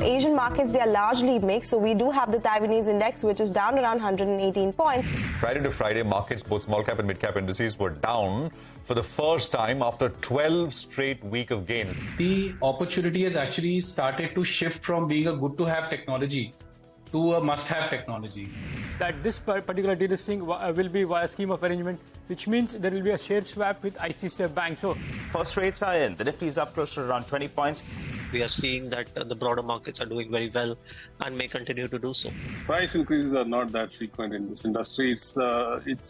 Asian markets, they are largely mixed. So we do have the Taiwanese index, which is down around 118 points. Friday to Friday, markets, both small cap and mid cap indices, were down for the first time after 12 straight weeks of gains. The opportunity has actually started to shift from being a good to have technology to a must have technology. That this particular delisting will be via scheme of arrangement, which means there will be a share swap with ICICI Bank. So first rates are in. The Nifty is up close to around 20 points. We are seeing that the broader markets are doing very well and may continue to do so. Price increases are not that frequent in this industry.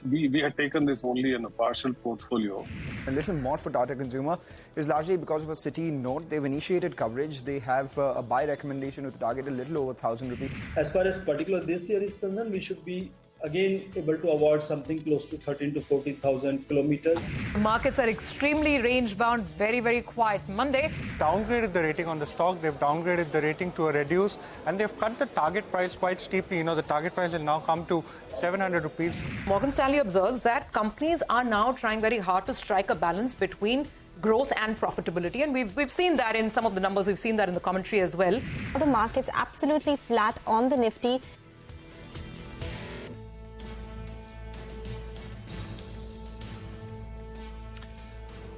We had taken this only in a partial portfolio. A little more for Tata Consumer is largely because of a Citi note. They've initiated coverage. They have a buy recommendation with a target a little over 1,000 rupees. As far as particular this year is concerned, we should be again able to avoid something close to 13 to 14,000 kilometers. Markets are extremely range bound, very, very quiet. Monday downgraded the rating on the stock. They've downgraded the rating to a reduce, and they've cut the target price quite steeply. The target price will now come to 700 rupees. Morgan Stanley observes that companies are now trying very hard to strike a balance between growth and profitability, and we've seen that in some of the numbers. We've seen that in the commentary as well. The market's absolutely flat on the Nifty.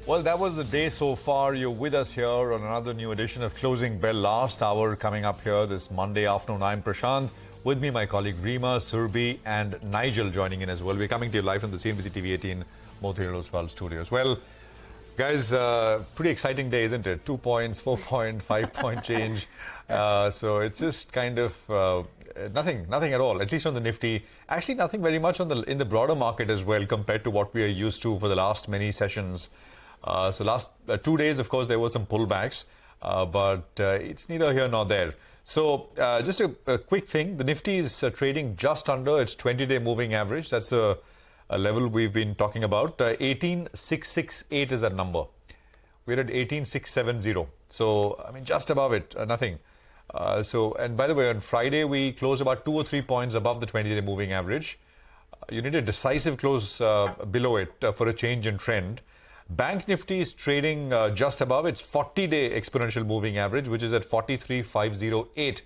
Well, that was the day so far. You're with us here on another new edition of Closing Bell. Last hour coming up here this Monday afternoon. I'm Prashant. With me, my colleague Reema, Surbi and Nigel joining in as well. We're coming to you live from the CNBC-TV18 Motilal Oswal studios. Well, guys, pretty exciting day, isn't it? 2 points, 4 point, 5 point change. So it's just kind of nothing at all, at least on the Nifty. Actually, nothing very much in the broader market as well compared to what we are used to for the last many sessions. So last 2 days, of course, there were some pullbacks, but it's neither here nor there. So just a quick thing. The Nifty is trading just under its 20-day moving average. That's a level we've been talking about. 18,668 is that number. We're at 18,670. So, I mean, just above it, nothing. And by the way, on Friday, we closed about 2 or 3 points above the 20-day moving average. You need a decisive close below it for a change in trend. Bank Nifty is trading just above its 40-day exponential moving average, which is at 43,508.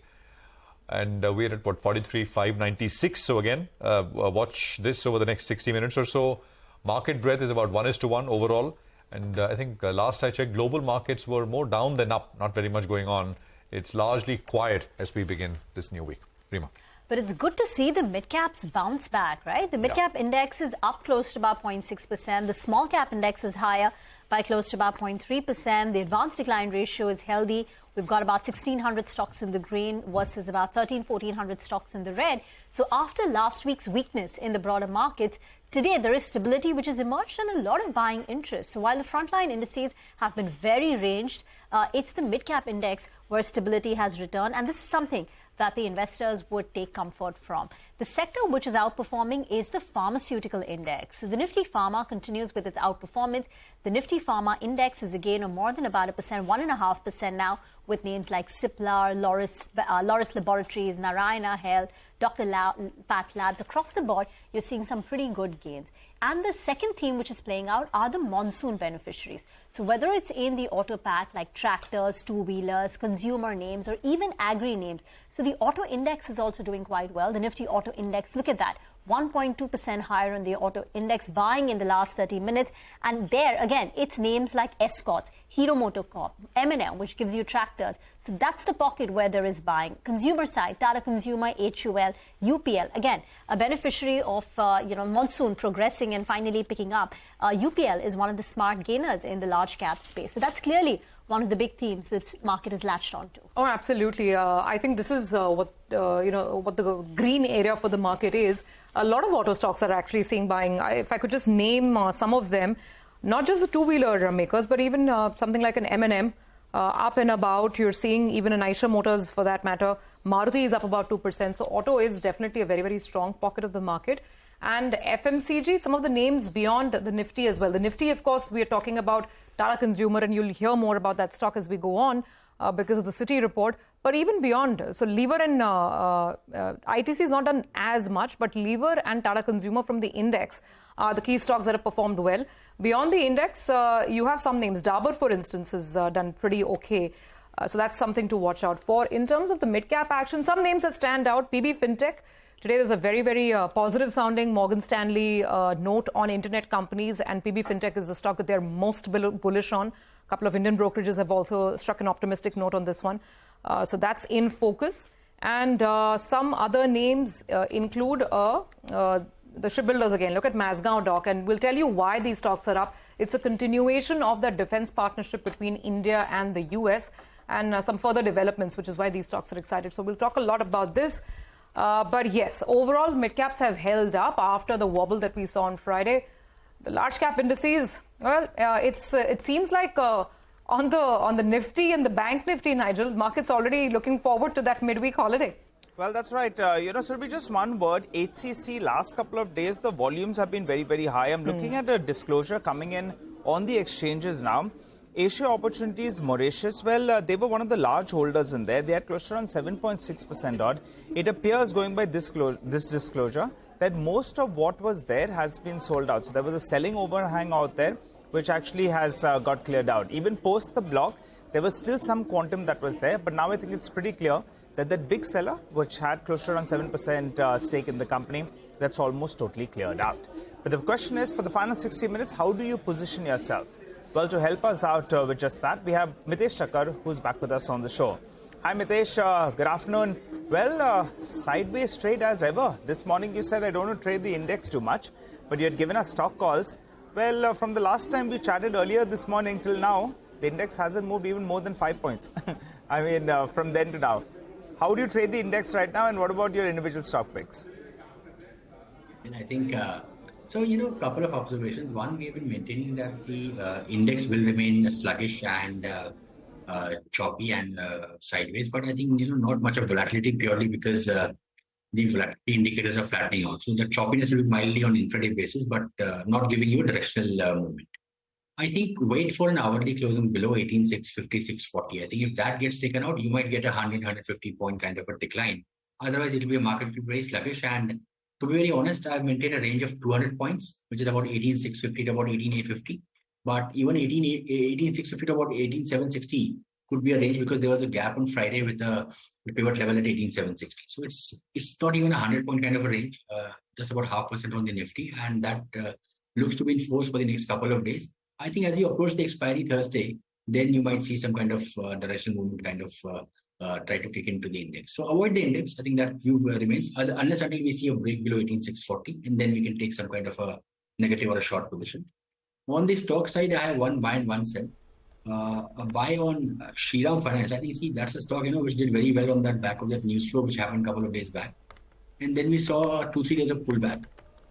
And we're at, 43,596. So again, watch this over the next 60 minutes or so. Market breadth is about 1:1 overall. And I think last I checked, global markets were more down than up. Not very much going on. It's largely quiet as we begin this new week. Reema. But it's good to see the mid-caps bounce back, right? The mid-cap index is up close to about 0.6%. The small-cap index is higher by close to about 0.3%. The advanced decline ratio is healthy. We've got about 1,600 stocks in the green versus about 1,400 stocks in the red. So after last week's weakness in the broader markets, today there is stability which has emerged and a lot of buying interest. So while the frontline indices have been very ranged, it's the mid-cap index where stability has returned. And this is something that the investors would take comfort from. The sector which is outperforming is the pharmaceutical index. So the Nifty Pharma continues with its outperformance. The Nifty Pharma index is a gain of more than about 1%, 1.5% now, with names like Cipla, Loris Laboratories, Narayana Health, Dr. Pat Labs. Across the board, you're seeing some pretty good gains. And the second theme which is playing out are the monsoon beneficiaries. So whether it's in the auto pack like tractors, two-wheelers, consumer names, or even agri names. So the auto index is also doing quite well. The Nifty Auto Index, look at that, 1.2% higher on the auto index, buying in the last 30 minutes. And there, again, it's names like Escorts, Hero MotoCorp, M&M, which gives you tractors. So that's the pocket where there is buying. Consumer side, Tata Consumer, HUL, UPL. Again, a beneficiary of monsoon progressing and finally picking up. UPL is one of the smart gainers in the large cap space. So that's clearly one of the big themes this market is latched onto. Oh, absolutely. I think this is what the green area for the market is. A lot of auto stocks are actually seeing buying. If I could just name some of them, not just the two-wheeler makers, but even something like an M&M up and about. You're seeing even an Eicher Motors, for that matter. Maruti is up about 2%. So auto is definitely a very, very strong pocket of the market. And FMCG, some of the names beyond the Nifty as well. The Nifty, of course, we are talking about Tata Consumer, and you'll hear more about that stock as we go on because of the Citi report. But even beyond, so Lever and ITC has not done as much, but Lever and Tata Consumer from the index are the key stocks that have performed well. Beyond the index, you have some names. Dabur, for instance, has done pretty okay. So that's something to watch out for. In terms of the mid-cap action, some names that stand out, PB Fintech. Today there's a very, very positive sounding Morgan Stanley note on internet companies, and PB Fintech is the stock that they're most bullish on. A couple of Indian brokerages have also struck an optimistic note on this one. So that's in focus. And some other names include the shipbuilders again. Look at Mazgaon Dock, and we'll tell you why these stocks are up. It's a continuation of that defense partnership between India and the US, and some further developments, which is why these stocks are excited. So we'll talk a lot about this. But yes, overall, mid-caps have held up after the wobble that we saw on Friday. The large-cap indices, well, it seems like on the Nifty and the Bank Nifty, Nigel, market's already looking forward to that midweek holiday. Well, that's right. Surabhi, just one word. HCC, last couple of days, the volumes have been very, very high. I'm looking at a disclosure coming in on the exchanges now. Asia Opportunities, Mauritius, well, they were one of the large holders in there. They had close to around 7.6% odd. It appears, going by this disclosure, that most of what was there has been sold out. So there was a selling overhang out there, which actually has got cleared out. Even post the block, there was still some quantum that was there. But now I think it's pretty clear that that big seller, which had close to around 7% stake in the company, that's almost totally cleared out. But the question is, for the final 60 minutes, how do you position yourself? Well, to help us out with just that, we have Mitesh Thakkar, who's back with us on the show. Hi, Mitesh. Good afternoon. Well, sideways trade as ever. This morning you said I don't want to trade the index too much, but you had given us stock calls. Well, from the last time we chatted earlier this morning till now, the index hasn't moved even more than 5 points. I mean, from then to now. How do you trade the index right now, and what about your individual stock picks? And I think, a couple of observations. One, we have been maintaining that the index will remain sluggish and choppy and sideways, but I think, not much of volatility purely because the volatility indicators are flattening out. So the choppiness will be mildly on intraday basis, but not giving you a directional movement. I think wait for an hourly closing below 18,650, 640. I think if that gets taken out, you might get a 100, 150 point kind of a decline. Otherwise, it will be a market will be very sluggish. And to be very honest, I've maintained a range of 200 points, which is about 18,650 to about 18,850. But even 18,650 to about 18,760 could be a range because there was a gap on Friday with the pivot level at 18,760. So it's not even a 100 point kind of a range, just about 0.5% on the Nifty. And that looks to be enforced for the next couple of days. I think as you approach the expiry Thursday, then you might see some kind of directional movement kind of try to kick into the index. So avoid the index. I think that view remains unless until we see a break below 18,640, and then we can take some kind of a negative or a short position. On the stock side, I have one buy and one sell. A buy on Shriram Finance. I think that's a stock which did very well on that back of that news flow which happened a couple of days back, and then we saw 2-3 days of pullback.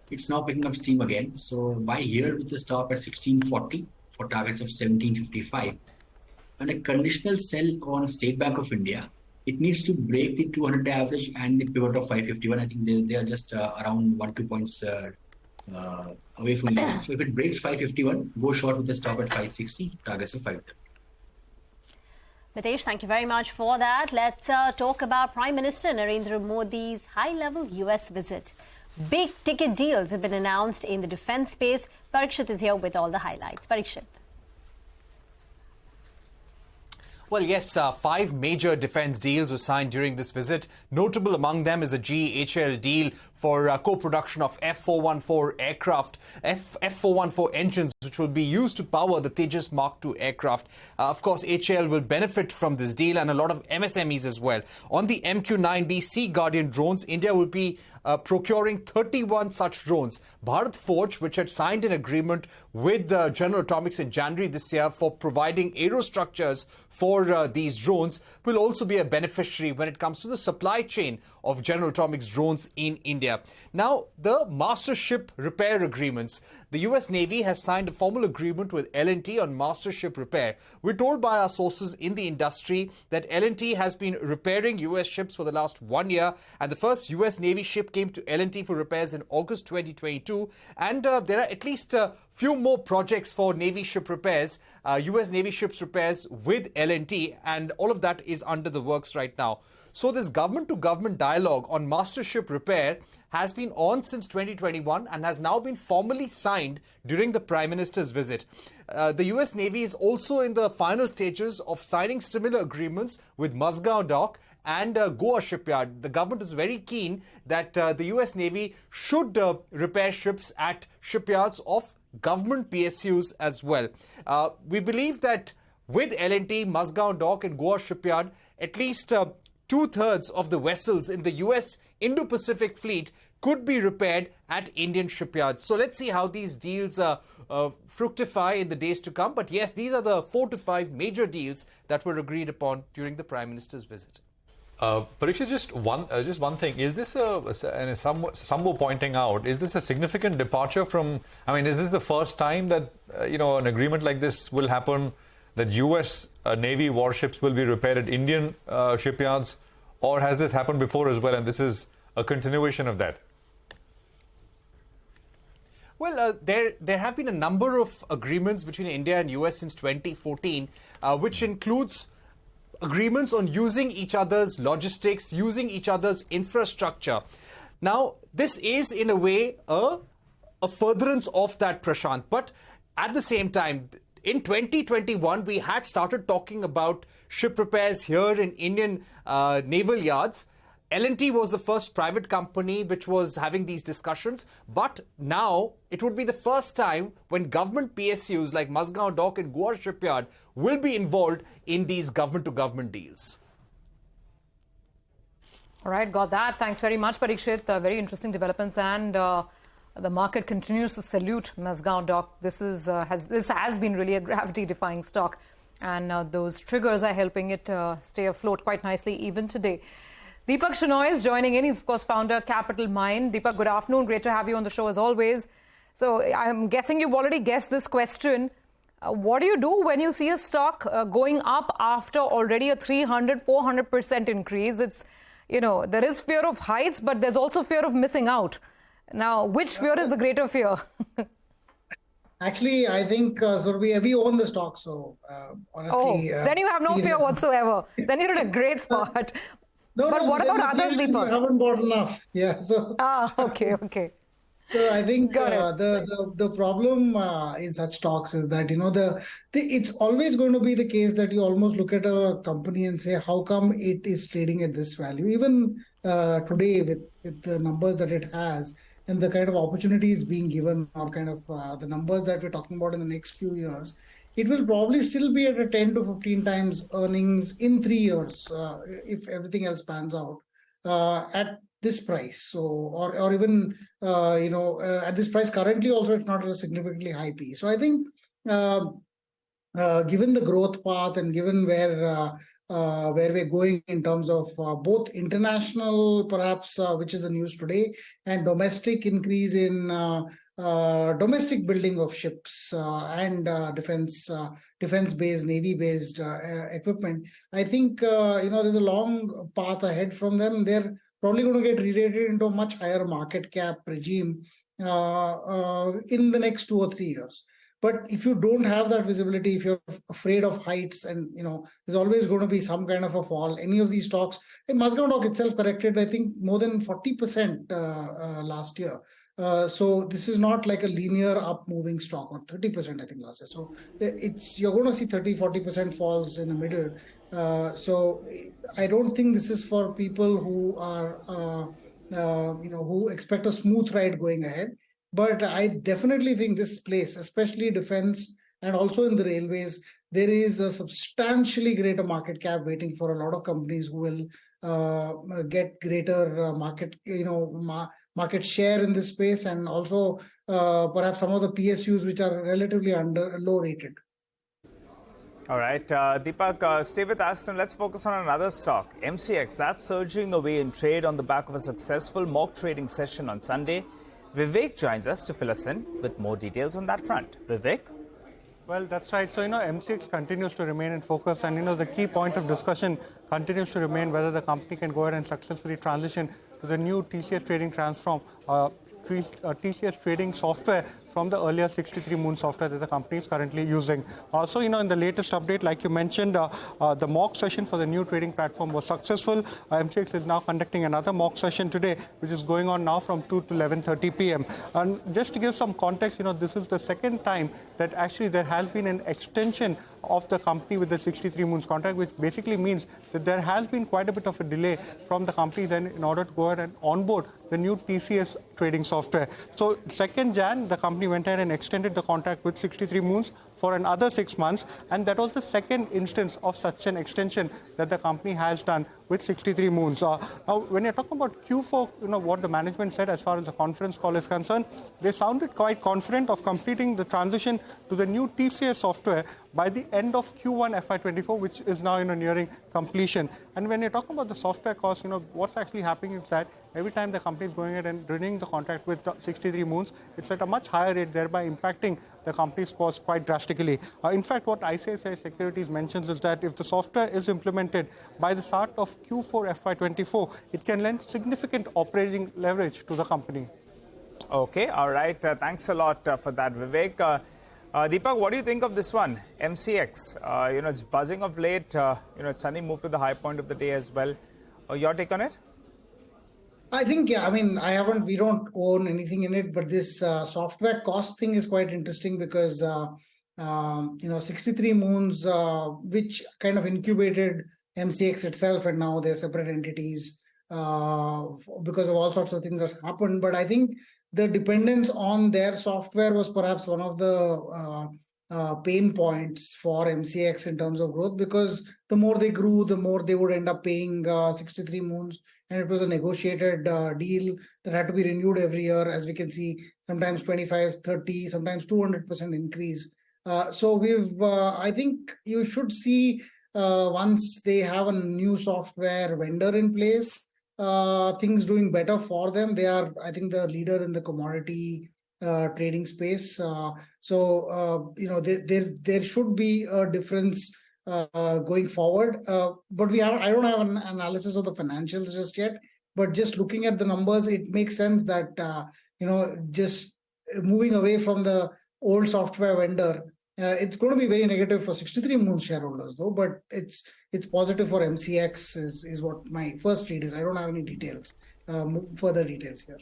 It's now picking up steam again. So buy here with the stop at 1640 for targets of 1755. And a conditional sell on State Bank of India. It needs to break the 200-day average and the pivot of 551. I think they are just around 1-2 points away from the So if it breaks 551, go short with the stop at 560, targets of 530. Mitesh, thank you very much for that. Let's talk about Prime Minister Narendra Modi's high-level US visit. Big ticket deals have been announced in the defense space. Parikshit is here with all the highlights. Parikshit. Well, yes, 5 major defense deals were signed during this visit. Notable among them is a GE-HAL deal for co-production of F-414 aircraft, F-414 engines, which will be used to power the Tejas Mark II aircraft. Of course, HAL will benefit from this deal and a lot of MSMEs as well. On the MQ-9B Sea Guardian drones, India will be procuring 31 such drones. Bharat Forge, which had signed an agreement with General Atomics in January this year for providing aerostructures for these drones, will also be a beneficiary when it comes to the supply chain of General Atomics drones in India. Now, the master ship repair agreements. The US Navy has signed a formal agreement with L&T on master ship repair. We're told by our sources in the industry that L&T has been repairing US ships for the last 1 year, and the first US Navy ship came to L&T for repairs in August 2022, and there are at least a few more projects for Navy ship repairs, US Navy ships repairs with L&T L&T, and all of that is under the works right now. So this government-to-government dialogue on master ship repair has been on since 2021 and has now been formally signed during the Prime Minister's visit. The US Navy is also in the final stages of signing similar agreements with Mazgaon Dock and Goa Shipyard. The government is very keen that the US Navy should repair ships at shipyards of government PSUs as well. We believe that with L&T, Mazgaon Dock and Goa Shipyard, at least 2/3 of the vessels in the US Indo-Pacific fleet could be repaired at Indian shipyards. So let's see how these deals fructify in the days to come. But yes, these are the 4 to 5 major deals that were agreed upon during the Prime Minister's visit. Parikshit, just one thing. Is this and some were pointing out, is this a significant departure from, I mean, is this the first time that, an agreement like this will happen, that US Navy warships will be repaired at Indian shipyards, or has this happened before as well and this is a continuation of that? Well, there have been a number of agreements between India and US since 2014, which includes agreements on using each other's logistics, using each other's infrastructure. Now, this is in a way a furtherance of that, Prashant, but at the same time, in 2021, we had started talking about ship repairs here in Indian naval yards. L&T was the first private company which was having these discussions, but now it would be the first time when government PSUs like Mazgaon Dock and Goa Shipyard will be involved in these government-to-government deals. All right, got that. Thanks very much, Parikshit. Very interesting developments, and the market continues to salute Mazgaon Dock. This has been really a gravity-defying stock, and those triggers are helping it stay afloat quite nicely even today. Deepak Shenoy is joining in. He's, of course, founder Capital Mind. Deepak, good afternoon. Great to have you on the show as always. So I'm guessing you've already guessed this question. What do you do when you see a stock going up after already a 300-400% increase? It's, there is fear of heights, but there's also fear of missing out. Now, which fear is the greater fear? Actually, I think, Surbhi, we own the stock, so honestly... then you have no fear whatsoever. Then you're in a great spot. But what about others, Deepak? You haven't bought enough. Yeah. So. Okay. So I think the problem in such stocks is that it's always going to be the case that you almost look at a company and say, how come it is trading at this value? Even today, with the numbers that it has and the kind of opportunities being given, or kind of the numbers that we're talking about in the next few years, it will probably still be at a 10 to 15 times earnings in 3 years if everything else pans out at this price. So, or even at this price currently, also it's not at a significantly high P. So I think given the growth path and given where we're going in terms of both international, perhaps, which is the news today, and domestic increase in domestic building of ships and defense-based, Navy-based equipment, I think there's a long path ahead from them. They're probably going to get re-rated into a much higher market cap regime in the next 2 or 3 years. But if you don't have that visibility, if you're afraid of heights, and there's always going to be some kind of a fall. Any of these stocks, Mazgaon Dock itself corrected, I think, more than 40% last year. So this is not like a linear up moving stock, or 30% I think last year. So you're going to see 30-40% falls in the middle. So I don't think this is for people who are who expect a smooth ride going ahead. But I definitely think this place, especially defense and also in the railways, there is a substantially greater market cap waiting for a lot of companies who will get greater market share in this space, and also perhaps some of the PSUs which are relatively low rated. All right, Deepak, stay with us and let's focus on another stock, MCX. That's surging away in trade on the back of a successful mock trading session on Sunday. Vivek joins us to fill us in with more details on that front. Vivek? Well, that's right. So, MCX continues to remain in focus, and, the key point of discussion continues to remain whether the company can go ahead and successfully transition to the new TCS Trading Transform, TCS Trading software from the earlier 63 Moon software that the company is currently using. So, in the latest update, like you mentioned, the mock session for the new trading platform was successful. MCX is now conducting another mock session today, which is going on now from 2 to 11:30 p.m. And just to give some context, this is the second time that actually there has been an extension of the company with the 63 Moons contract, which basically means that there has been quite a bit of a delay from the company then in order to go ahead and onboard the new TCS trading software. So 2nd Jan, the company went ahead and extended the contract with 63 Moons for another 6 months, and that was the second instance of such an extension that the company has done with 63 Moons. Now, when you're talking about Q4, what the management said as far as the conference call is concerned, they sounded quite confident of completing the transition to the new TCS software by the end of Q1 FY24, which is now nearing completion. And when you're talking about the software cost, what's actually happening is that every time the company is going ahead and renewing the contract with 63 Moons, it's at a much higher rate, thereby impacting the company's cost quite drastically. In fact, what ICICI Securities mentions is that if the software is implemented by the start of Q4 FY24, it can lend significant operating leverage to the company. Okay, all right. Thanks a lot for that, Vivek. Deepak, what do you think of this one? MCX, it's buzzing of late. It's suddenly moved to the high point of the day as well. Your take on it? I think, we don't own anything in it, but this software cost thing is quite interesting because, 63 Moons, which kind of incubated MCX itself, and now they're separate entities because of all sorts of things that's happened. But I think the dependence on their software was perhaps one of the pain points for MCX in terms of growth, because the more they grew, the more they would end up paying 63 Moons. And it was a negotiated deal that had to be renewed every year, as we can see, sometimes 25, 30, sometimes 200% increase. I think you should see once they have a new software vendor in place, things doing better for them. They are, I think, the leader in the commodity trading space. There should be a difference going forward. But I don't have an analysis of the financials just yet. But just looking at the numbers, it makes sense that just moving away from the old software vendor, it's going to be very negative for 63 Moons shareholders, though. But it's positive for MCX is what my first read is. I don't have any details, further details here.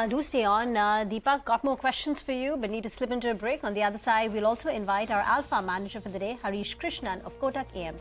Do stay on. Deepak, got more questions for you, but need to slip into a break. On the other side, we'll also invite our Alpha Manager for the day, Harish Krishnan of Kotak AMC.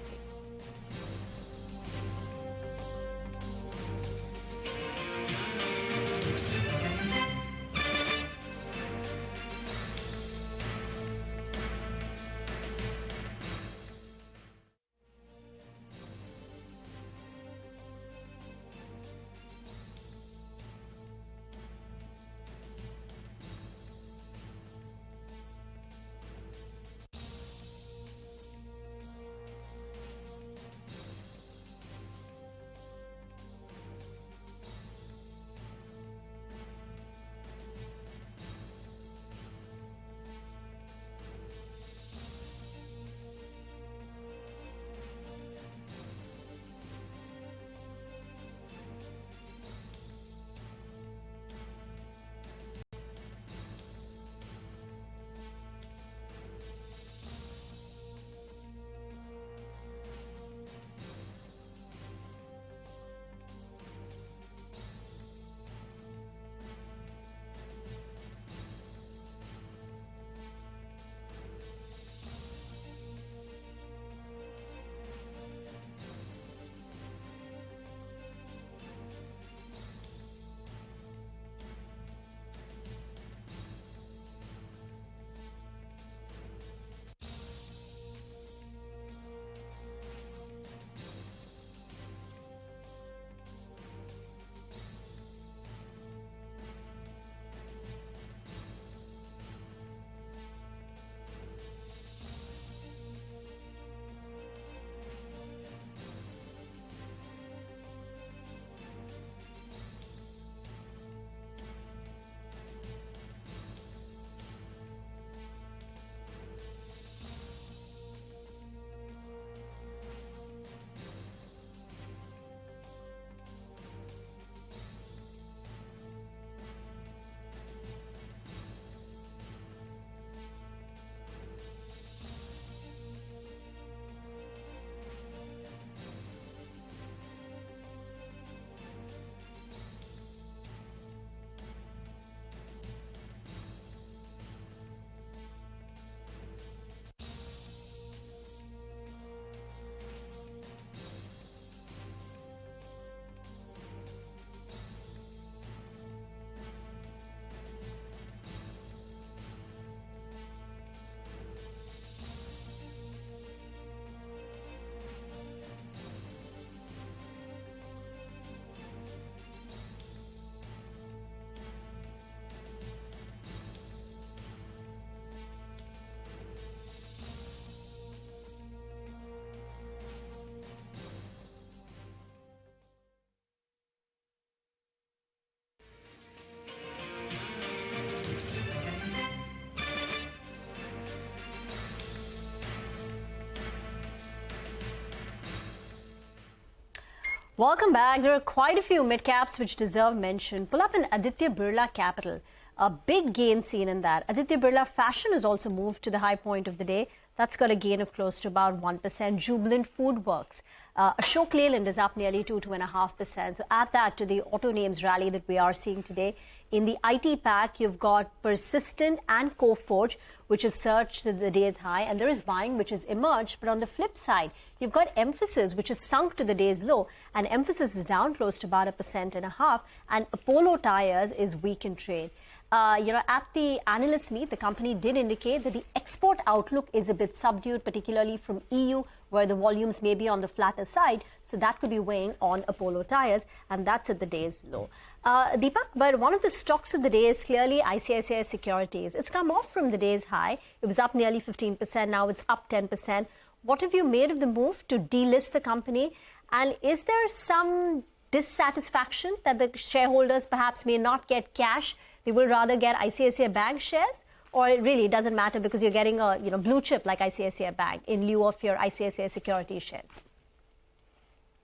Welcome back. There are quite a few mid-caps which deserve mention. Pull up an Aditya Birla Capital. A big gain seen in that. Aditya Birla Fashion has also moved to the high point of the day. That's got a gain of close to about 1%. Jubilant Food Works. Ashok Leyland is up nearly 2.5%. So add that to the auto names rally that we are seeing today. In the IT pack, you've got Persistent and Coforge, which have surged to the day's high, and there is buying which has emerged. But on the flip side, you've got Emphasis, which has sunk to the day's low, and Emphasis is down close to about 1.5%, and Apollo Tyres is weak in trade. At the analyst meet, the company did indicate that the export outlook is a bit subdued, particularly from EU, where the volumes may be on the flatter side. So that could be weighing on Apollo Tyres, and that's at the day's low. Deepak, but one of the stocks of the day is clearly ICICI Securities. It's come off from the day's high. It was up nearly 15%. Now it's up 10%. What have you made of the move to delist the company? And is there some dissatisfaction that the shareholders perhaps may not get cash? They will rather get ICICI Bank shares, or it really doesn't matter because you're getting a blue chip like ICICI Bank in lieu of your ICICI Securities shares?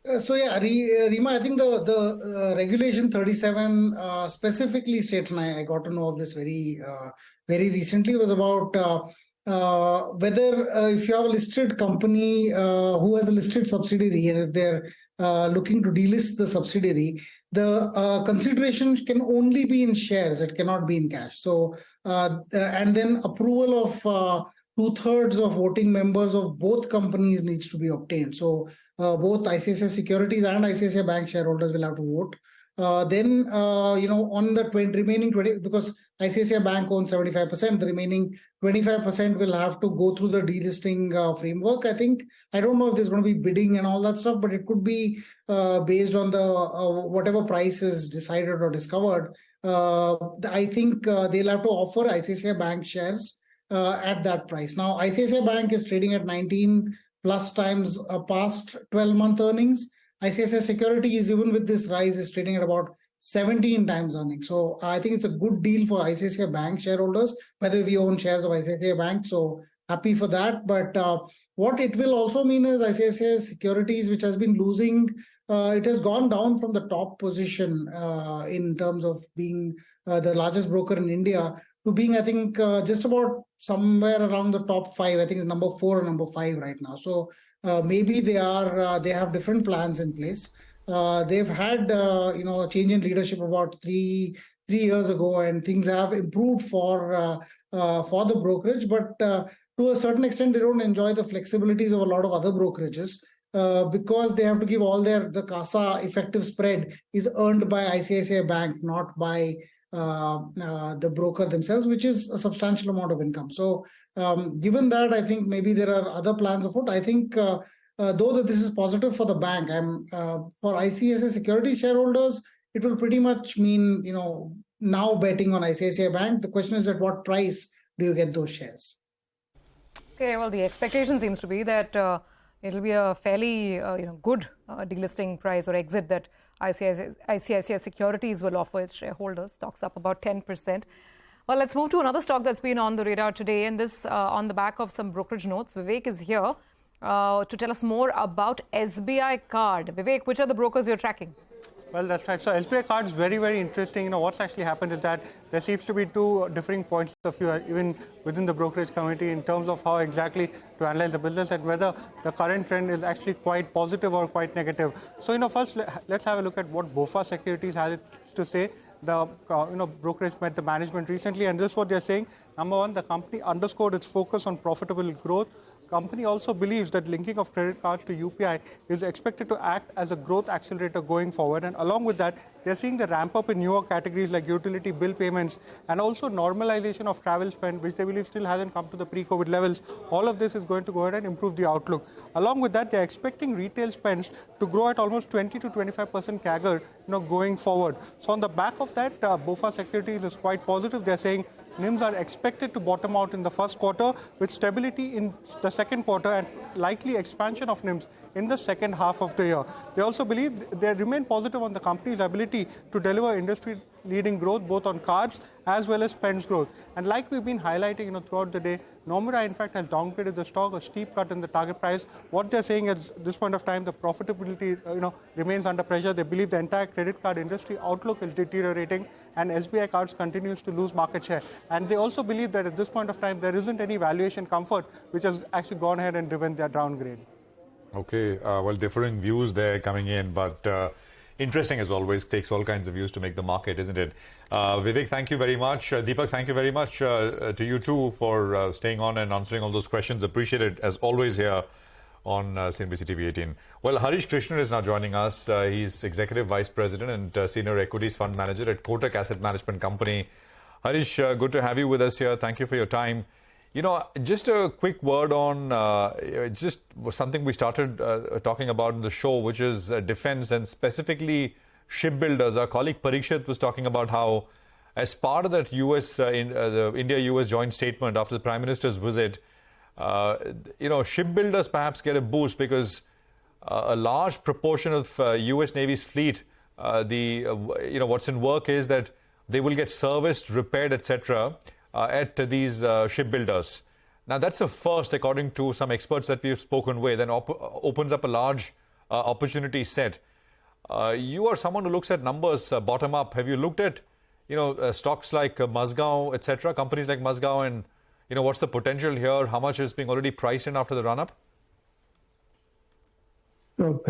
Rima, I think the Regulation 37 specifically states, and I got to know of this very recently, was about whether if you have a listed company who has a listed subsidiary, and if they're looking to delist the subsidiary, the consideration can only be in shares. It cannot be in cash. So, and then approval of 2/3 of voting members of both companies needs to be obtained. So both ICICI Securities and ICICI Bank shareholders will have to vote. Then, on the remaining 20, because ICICI Bank owns 75%, the remaining 25% will have to go through the delisting framework. I don't know if there's going to be bidding and all that stuff, but it could be based on the whatever price is decided or discovered. I think they'll have to offer ICICI Bank shares at that price. Now, ICICI Bank is trading at 19 plus times past 12-month earnings. ICICI Securities, even with this rise, is trading at about 17 times earnings. So I think it's a good deal for ICICI Bank shareholders, whether we own shares of ICICI Bank. So happy for that. But what it will also mean is ICICI Securities, which has been losing, it has gone down from the top position in terms of being the largest broker in India to being, I think, just about somewhere around the top 5. I think it's number 4 or number 5 right now. So maybe they have different plans in place. They've had a change in leadership about three years ago, and things have improved for the brokerage. But to a certain extent, they don't enjoy the flexibilities of a lot of other brokerages because they have to give all the CASA effective spread is earned by ICICI Bank, not by the broker themselves, which is a substantial amount of income. So given that, I think maybe there are other plans afoot. I think though that this is positive for the bank, for ICICI Securities shareholders, it will pretty much mean now betting on ICICI Bank. The question is at what price do you get those shares? Okay, well, the expectation seems to be that it'll be a fairly good delisting price or exit that ICICI Securities will offer its shareholders. Stocks up about 10%. Well, let's move to another stock that's been on the radar today, and this on the back of some brokerage notes. Vivek is here to tell us more about SBI Card. Vivek, which are the brokers you're tracking? Well, that's right. So SBI Card is very, very interesting. What's actually happened is that there seems to be two differing points of view, even within the brokerage community, in terms of how exactly to analyze the business and whether the current trend is actually quite positive or quite negative. So, first, let's have a look at what BofA Securities has to say. The brokerage met the management recently, and this is what they're saying. Number one, the company underscored its focus on profitable growth. Company also believes that linking of credit cards to UPI is expected to act as a growth accelerator going forward. And along with that, they're seeing the ramp up in newer categories like utility bill payments and also normalization of travel spend, which they believe still hasn't come to the pre-COVID levels. All of this is going to go ahead and improve the outlook. Along with that, they're expecting retail spends to grow at almost 20 to 25% CAGR, going forward. So on the back of that, BofA Securities is quite positive. They're saying NIMs are expected to bottom out in the first quarter with stability in the second quarter and likely expansion of NIMs in the second half of the year. They also believe they remain positive on the company's ability to deliver industry-leading growth both on cards as well as spends growth. And like we've been highlighting throughout the day, Nomura in fact has downgraded the stock, a steep cut in the target price. What they're saying is at this point of time the profitability remains under pressure. They believe the entire credit card industry outlook is deteriorating and SBI Cards continues to lose market share. And they also believe that at this point of time there isn't any valuation comfort which has actually gone ahead and driven their downgrade. Okay, well, differing views there coming in, but interesting as always. Takes all kinds of views to make the market, isn't it? Vivek, thank you very much. Deepak, thank you very much to you too for staying on and answering all those questions. Appreciate it as always here on CNBC-TV18. Well, Harish Krishnan is now joining us. He's Executive Vice President and Senior Equities Fund Manager at Kotak Asset Management Company. Harish, good to have you with us here. Thank you for your time. Just a quick word on it's just something we started talking about in the show, which is defense and specifically shipbuilders. Our colleague Parikshit was talking about how, as part of that the India-US joint statement after the Prime Minister's visit, shipbuilders perhaps get a boost because a large proportion of US Navy's fleet, what's in work is that they will get serviced, repaired, etc. At these shipbuilders. Now, that's a first, according to some experts that we've spoken with, and opens up a large opportunity set. You are someone who looks at numbers bottom up. Have you looked at, stocks like Mazgaon, etc., companies like Mazgaon, and, what's the potential here? How much is being already priced in after the run-up? So,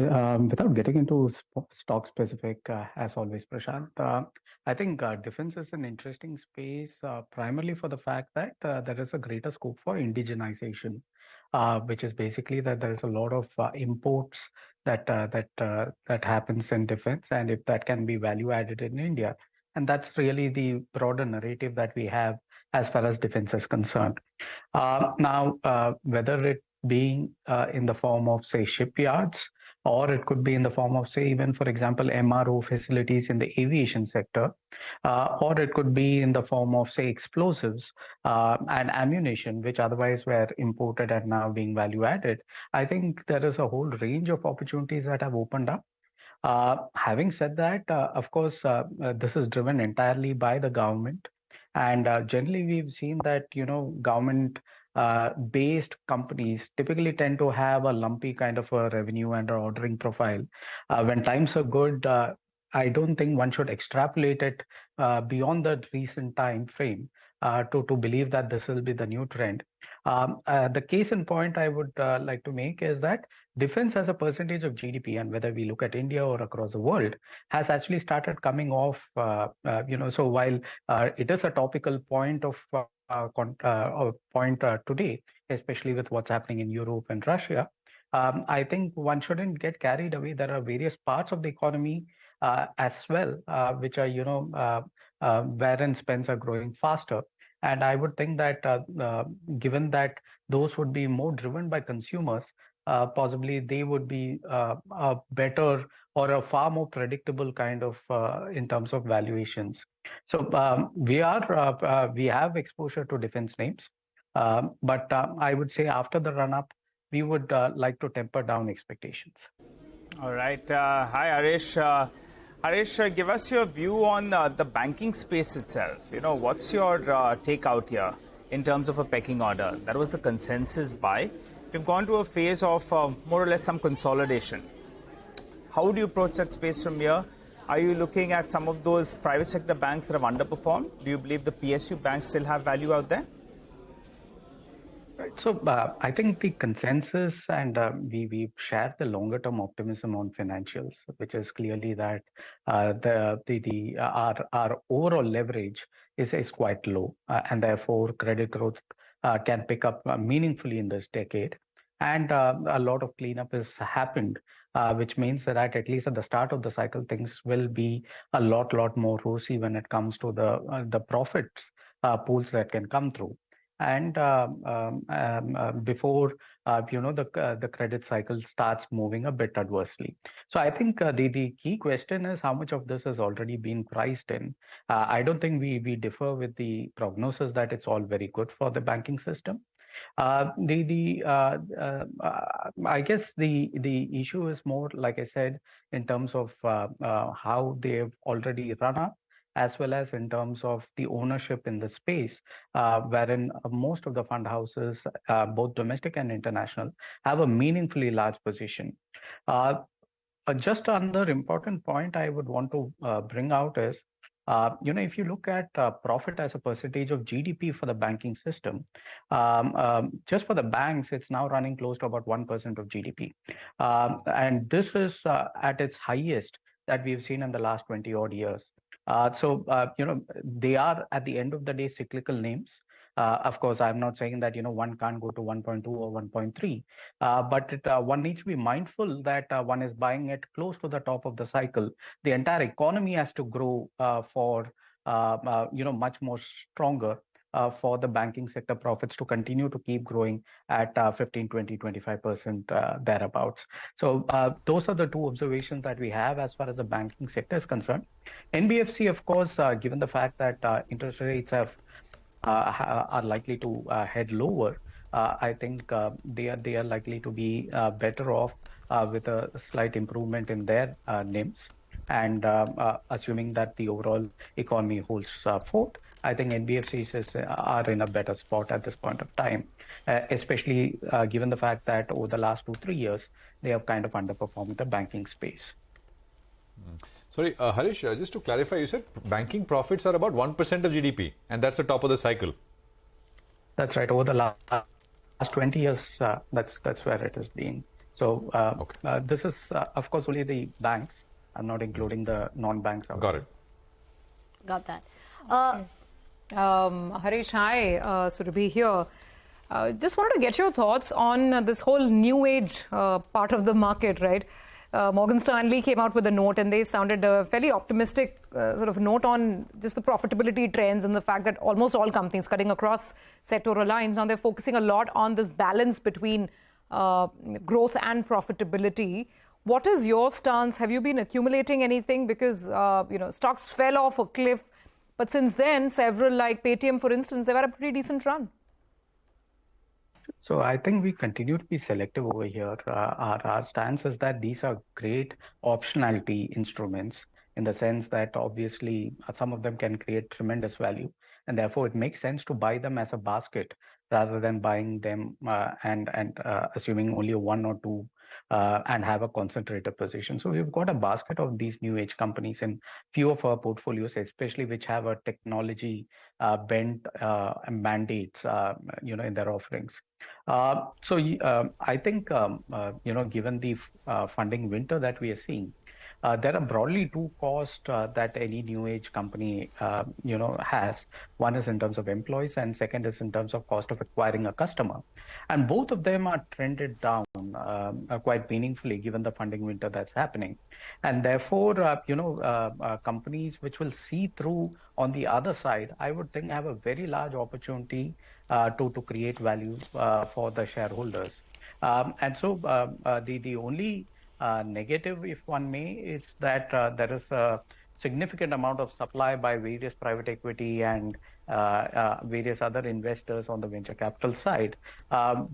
without getting into stock specific, as always, Prashant, I think defense is an interesting space, primarily for the fact that there is a greater scope for indigenization, which is basically that there is a lot of imports that happens in defense, and if that can be value added in India, and that's really the broader narrative that we have as far as defense is concerned. Now, whether it being in the form of, say, shipyards, or it could be in the form of, say, even, for example, MRO facilities in the aviation sector, or it could be in the form of, say, explosives and ammunition, which otherwise were imported and now being value added. I think there is a whole range of opportunities that have opened up. Having said that, of course, this is driven entirely by the government. And generally, we've seen that, government based companies typically tend to have a lumpy kind of a revenue and ordering profile. When times are good, I don't think one should extrapolate it beyond the recent time frame to believe that this will be the new trend. The case in point I would like to make is that defense as a percentage of GDP, and whether we look at India or across the world, has actually started coming off. So while it is a topical point of today, especially with what's happening in Europe and Russia, I think one shouldn't get carried away. There are various parts of the economy as well, which are, wherein spends are growing faster. And I would think that given that those would be more driven by consumers, possibly they would be a better or a far more predictable kind of in terms of valuations. So we have exposure to defense names, but I would say after the run-up, we would like to temper down expectations. All right. Hi, Harish. Harish, give us your view on the banking space itself. What's your take out here in terms of a pecking order? That was the consensus buy. We've gone to a phase of more or less some consolidation. How do you approach that space from here? Are you looking at some of those private sector banks that have underperformed? Do you believe the PSU banks still have value out there? Right. So I think the consensus, and we share the longer term optimism on financials, which is clearly that our overall leverage is quite low, and therefore credit growth can pick up meaningfully in this decade. And a lot of cleanup has happened, which means that at least at the start of the cycle, things will be a lot more rosy when it comes to the profits pools that can come through. and before the credit cycle starts moving a bit adversely. So I think the key question is how much of this has already been priced in. I don't think we differ with the prognosis that it's all very good for the banking system. I guess the issue is more, like I said, in terms of how they've already run up, as well as in terms of the ownership in the space, wherein most of the fund houses, both domestic and international, have a meaningfully large position. Just another important point I would want to bring out is, if you look at profit as a percentage of GDP for the banking system, just for the banks, it's now running close to about 1% of GDP. And this is at its highest that we've seen in the last 20 odd years. They are at the end of the day cyclical names. Of course, I'm not saying that one can't go to 1.2 or 1.3, but one needs to be mindful that one is buying it close to the top of the cycle. The entire economy has to grow for much more stronger for the banking sector profits to continue to keep growing at 15, 20, 25% thereabouts. So those are the two observations that we have as far as the banking sector is concerned. NBFC, of course, given the fact that interest rates are likely to head lower, I think they are likely to be better off with a slight improvement in their NIMs. And assuming that the overall economy holds forth, I think NBFCs are in a better spot at this point of time, especially given the fact that over the last 2-3 years, they have kind of underperformed the banking space. Sorry, Harish, just to clarify, you said banking profits are about 1% of GDP, and that's the top of the cycle. That's right. Over the last 20 years, that's where it has been. So this is, of course, only the banks. I'm not including the non-banks. Got it. Got that. Harish, hi, so to be here. Just wanted to get your thoughts on this whole new age part of the market, right? Morgan Stanley came out with a note and they sounded a fairly optimistic sort of note on just the profitability trends and the fact that almost all companies cutting across sectoral lines, now they're focusing a lot on this balance between growth and profitability. What is your stance? Have you been accumulating anything? Because, stocks fell off a cliff, but since then, several like Paytm, for instance, they've had a pretty decent run. So I think we continue to be selective over here. Our stance is that these are great optionality instruments in the sense that obviously some of them can create tremendous value. And therefore, it makes sense to buy them as a basket rather than buying them and assuming only one or two and have a concentrated position. So we've got a basket of these new age companies in few of our portfolios, especially which have a technology bent mandates, in their offerings. I think, given the funding winter that we are seeing, there are broadly two costs that any new age company, has. One is in terms of employees, and second is in terms of cost of acquiring a customer. And both of them are trended down quite meaningfully given the funding winter that's happening. And therefore, companies which will see through on the other side, I would think have a very large opportunity to create value for the shareholders. And so the only negative, if one may, is that there is a significant amount of supply by various private equity and various other investors on the venture capital side,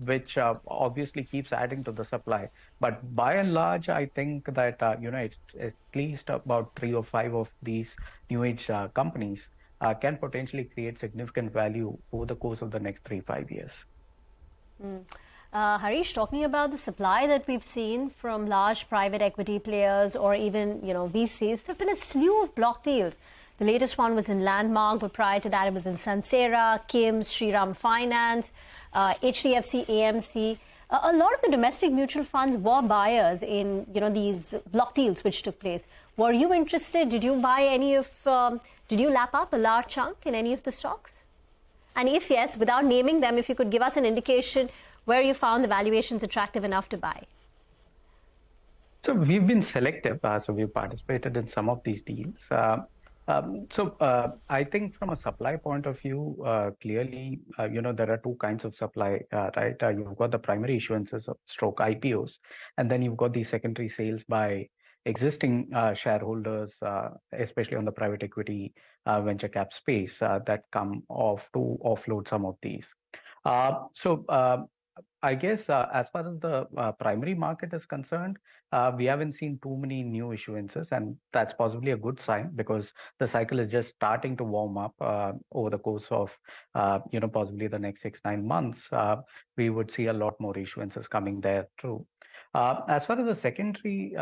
which obviously keeps adding to the supply. But by and large, I think that it's at least about 3 or 5 of these new age companies can potentially create significant value over the course of the next 3-5 years. Harish, talking about the supply that we've seen from large private equity players or even, VCs, there have been a slew of block deals. The latest one was in Landmark, but prior to that it was in Sansera, Kim's, Shriram Finance, HDFC, AMC. A lot of the domestic mutual funds were buyers in, these block deals which took place. Were you interested? Did you buy any of, did you lap up a large chunk in any of the stocks? And if yes, without naming them, if you could give us an indication where you found the valuations attractive enough to buy. So we've been selective. So we've participated in some of these deals. I think from a supply point of view, clearly, there are two kinds of supply, right? You've got the primary issuances of stroke IPOs, and then you've got the secondary sales by existing shareholders, especially on the private equity venture cap space that come off to offload some of these. I guess as far as the primary market is concerned, we haven't seen too many new issuances, and that's possibly a good sign because the cycle is just starting to warm up over the course of, possibly the next 6-9 months. We would see a lot more issuances coming there too. As far as the secondary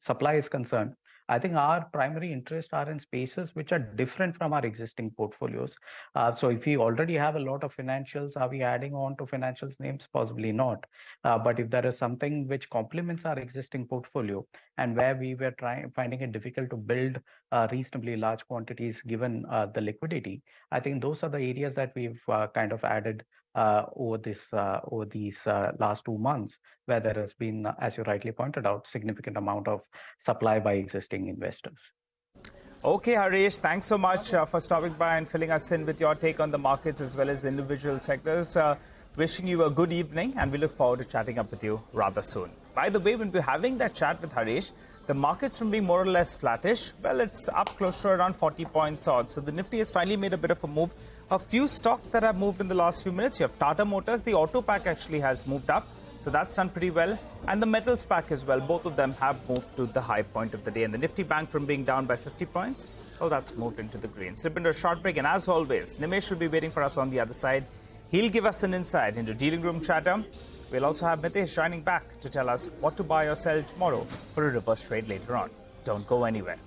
supply is concerned, I think our primary interests are in spaces which are different from our existing portfolios. So if we already have a lot of financials, are we adding on to financials names? Possibly not. But if there is something which complements our existing portfolio and where we were finding it difficult to build reasonably large quantities given the liquidity, I think those are the areas that we've kind of added over these last 2 months, where there has been, as you rightly pointed out, significant amount of supply by existing investors. Okay, Harish, thanks so much for stopping by and filling us in with your take on the markets as well as the individual sectors. Wishing you a good evening, and we look forward to chatting up with you rather soon. By the way, when we're having that chat with Harish, the market's from being more or less flattish. Well, it's up close to around 40 points odd. So the Nifty has finally made a bit of a move. A few stocks that have moved in the last few minutes. You have Tata Motors. The auto pack actually has moved up. So that's done pretty well. And the metals pack as well. Both of them have moved to the high point of the day. And the Nifty Bank from being down by 50 points, well, that's moved into the green. Slip into a short break. And as always, Nimesh will be waiting for us on the other side. He'll give us an insight into dealing room chatter. We'll also have Mitesh joining back to tell us what to buy or sell tomorrow for a reverse trade later on. Don't go anywhere.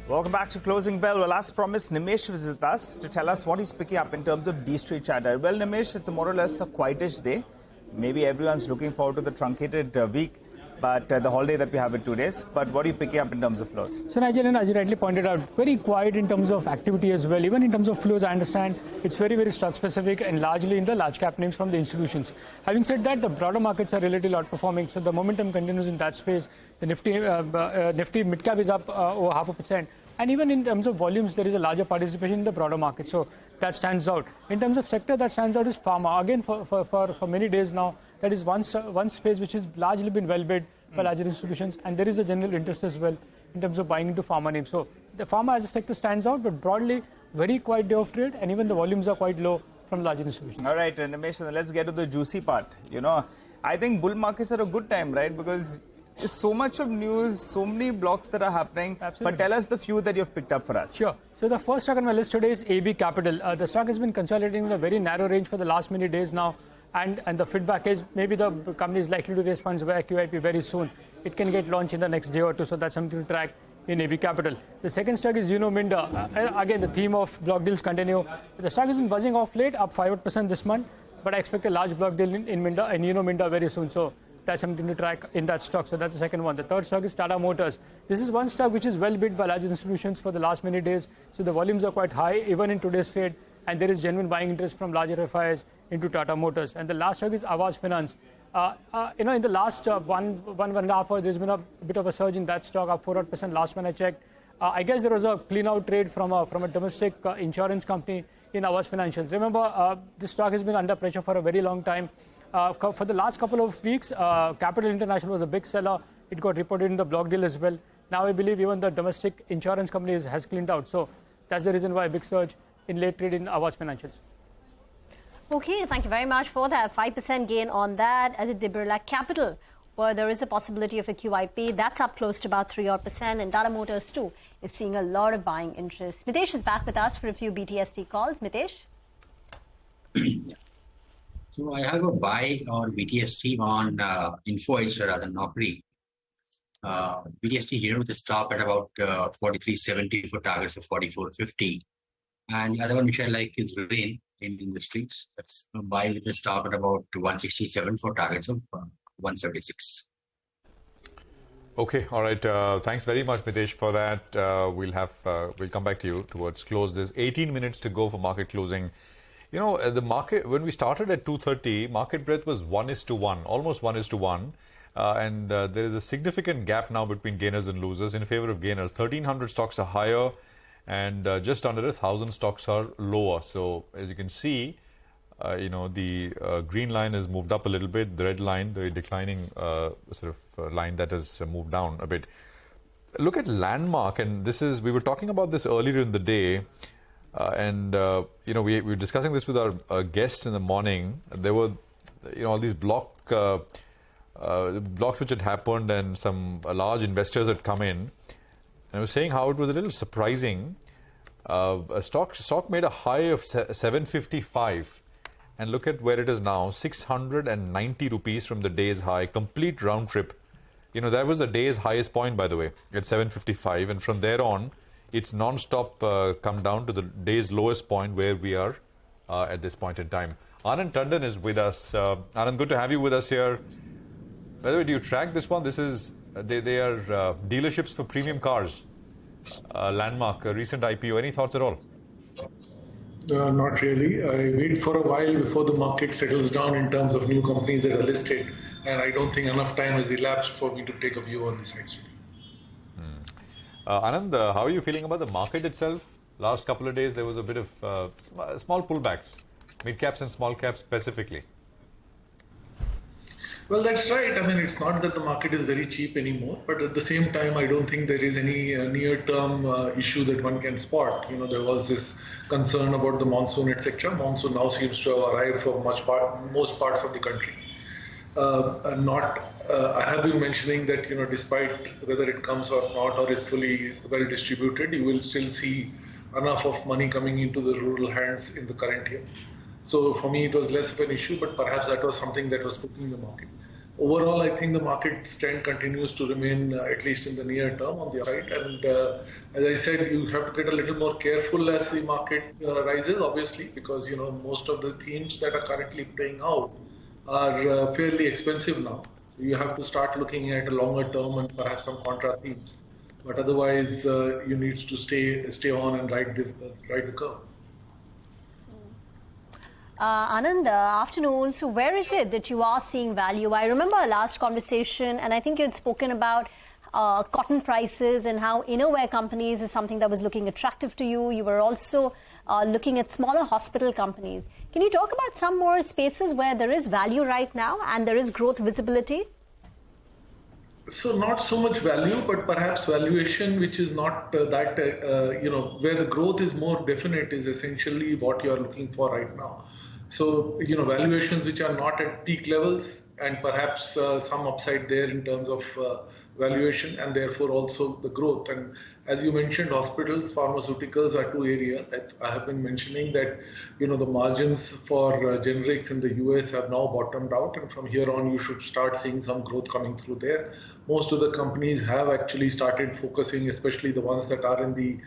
Welcome back to Closing Bell. Well, as promised, Nimesh is with us to tell us what he's picking up in terms of D-Street chatter. Well, Nimesh, it's more or less a quietish day. Maybe everyone's looking forward to the truncated week, but the holiday that we have in 2 days. But what are you picking up in terms of flows? So, Nigel, and as you rightly pointed out, very quiet in terms of activity as well. Even in terms of flows, I understand it's very, very stock specific and largely in the large cap names from the institutions. Having said that, the broader markets are relatively outperforming. So the momentum continues in that space. The Nifty mid cap is up over 0.5%. And even in terms of volumes, there is a larger participation in the broader market. So that stands out. In terms of sector, that stands out is pharma. Again, for many days now, that is one space which has largely been well bid by larger institutions. And there is a general interest as well in terms of buying into pharma names. So the pharma as a sector stands out, but broadly, very quiet day of trade. And even the volumes are quite low from larger institutions. All right, Nimesh, let's get to the juicy part. You know, I think bull markets are a good time, right? Because there's so much of news, so many blocks that are happening. Absolutely. But tell us the few that you've picked up for us. Sure. So the first stock on my list today is AB Capital. The stock has been consolidating in a very narrow range for the last many days now. And the feedback is maybe the company is likely to raise funds via QIP very soon. It can get launched in the next day or two. So that's something to track in AB Capital. The second stock is Minda. Again, the theme of block deals continue. The stock has been buzzing off late, up 5% this month. But I expect a large block deal in Minda and Minda very soon. So that's something to track in that stock. So that's the second one. The third stock is Tata Motors. This is one stock which is well bid by large institutions for the last many days. So the volumes are quite high even in today's trade. And there is genuine buying interest from larger FIs into Tata Motors. And the last stock is Aavas Finance. In the last one and a half hours, there's been a bit of a surge in that stock, up 4% last when I checked. I guess there was a clean-out trade from a domestic insurance company in Aavas Financials. Remember, this stock has been under pressure for a very long time. For the last couple of weeks, Capital International was a big seller. It got reported in the block deal as well. Now I believe even the domestic insurance company has cleaned out. So that's the reason why a big surge in late trade in Aavas Financials. Okay, thank you very much for that. 5% gain on that. Aditya Birla Capital, where there is a possibility of a QIP, that's up close to about 3%. And Tata Motors too is seeing a lot of buying interest. Mitesh is back with us for a few BTST calls. Mitesh? So I have a buy on BTST on Info Edge rather than Naukri. BTST here with a stop at about 43.70 for targets of 44.50. And the other one which I like is Rain in Industries. That's a buy with a stop at about 167 for targets of 176. Okay, all right. Thanks very much, Mitesh, for that. We'll come back to you towards close. There's 18 minutes to go for market closing. You know, the market, when we started at 2:30, market breadth was 1:1, almost 1:1. And there is a significant gap now between gainers and losers in favor of gainers. 1,300 stocks are higher and just under 1,000 stocks are lower. So as you can see, the green line has moved up a little bit. The red line, the declining line, that has moved down a bit. Look at Landmark, and we were talking about this earlier in the day. We were discussing this with our guest in the morning. There were, all these blocks which had happened, and some large investors had come in. And I was saying how it was a little surprising. A stock made a high of 755, and look at where it is now, 690 rupees from the day's high, complete round trip. That was the day's highest point, by the way, at 755, and from there on, it's non-stop come down to the day's lowest point where we are at this point in time. Anand Tandon is with us. Anand, good to have you with us here. By the way, do you track this one? They are dealerships for premium cars. Landmark, a recent IPO. Any thoughts at all? Not really. I wait for a while before the market settles down in terms of new companies that are listed. And I don't think enough time has elapsed for me to take a view on this actually. Anand, how are you feeling about the market itself? Last couple of days, there was a bit of small pullbacks, mid caps and small caps specifically. Well, that's right. I mean, it's not that the market is very cheap anymore, but at the same time, I don't think there is any near-term issue that one can spot. There was this concern about the monsoon, etc. Monsoon now seems to have arrived for most parts of the country. I have been mentioning that, despite whether it comes or not, or is fully well distributed, you will still see enough of money coming into the rural hands in the current year. So for me, it was less of an issue, but perhaps that was something that was cooking the market. overall, I think the market trend continues to remain, at least in the near term, on the upside. And as I said, you have to get a little more careful as the market rises, obviously, because most of the themes that are currently playing out are fairly expensive now. So you have to start looking at a longer term and perhaps some contra themes. But otherwise, you need to stay on and ride the curve. Anand, afternoon. So where is it that you are seeing value? I remember our last conversation, and I think you had spoken about cotton prices and how innerwear companies is something that was looking attractive to you. You were also looking at smaller hospital companies. Can you talk about some more spaces where there is value right now and there is growth visibility? So not so much value, but perhaps valuation, which is not that, where the growth is more definite is essentially what you are looking for right now. So, valuations which are not at peak levels and perhaps some upside there in terms of valuation and therefore also the growth. And as you mentioned, hospitals, pharmaceuticals are two areas. I have been mentioning that, the margins for generics in the US have now bottomed out, and from here on you should start seeing some growth coming through there. Most of the companies have actually started focusing, especially the ones that are in the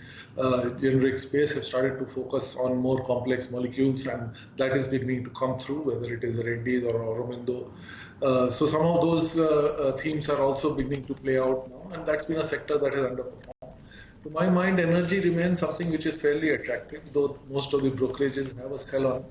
generic space, have started to focus on more complex molecules, and that is beginning to come through, whether it is Reddy's or Aurobindo. So some of those themes are also beginning to play out now, and that's been a sector that has underperformed. To my mind, energy remains something which is fairly attractive, though most of the brokerages have a sell on.